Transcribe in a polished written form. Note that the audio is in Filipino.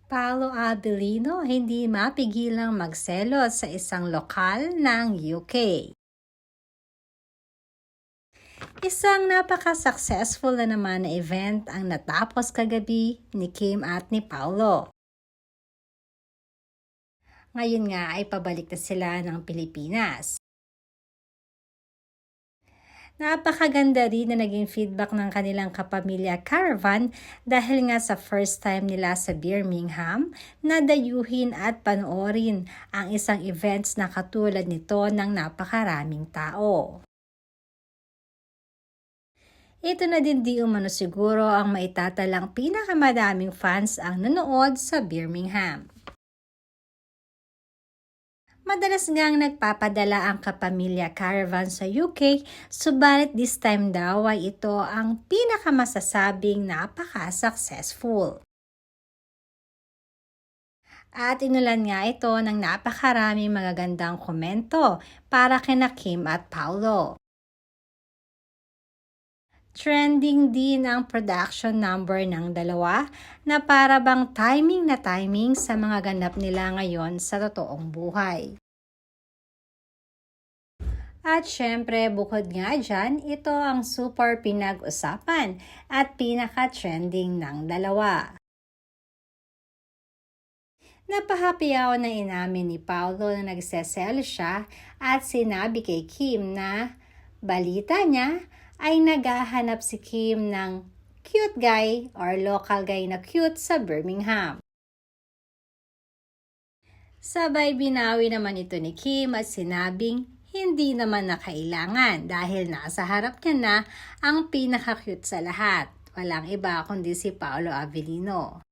Paolo Abilino hindi mapigilang magselos sa isang lokal ng UK. Isang napaka-successful na naman na event ang natapos kagabi ni Kim at ni Paolo. Ngayon nga ay pabalik na sila ng Pilipinas. Napakaganda rin na naging feedback ng kanilang kapamilya Caravan dahil nga sa first time nila sa Birmingham na dayuhin at panoorin ang isang events na katulad nito ng napakaraming tao. Ito na din di umano siguro ang maitatalang pinakamadaming fans ang nanood sa Birmingham. Madalas ngang nagpapadala ang kapamilya Caravan sa UK, subalit this time daw ay ito ang pinakamasasabing napaka-successful. At inulan nga ito ng napakaraming magagandang komento para kina Kim at Paolo. Trending din ang production number ng dalawa na para bang timing na timing sa mga ganap nila ngayon sa totoong buhay. At syempre bukod nga dyan, ito ang super pinag-usapan at pinaka-trending ng dalawa. Napahapiyaw na inamin ni Paolo na nagseselo siya at sinabi kay Kim na balita niya ay naghahanap si Kim ng cute guy or local guy na cute sa Birmingham. Sabay binawi naman ito ni Kim at sinabing hindi naman na kailangan dahil nasa harap niya na ang pinaka-cute sa lahat. Walang iba kundi si Paolo Abilino.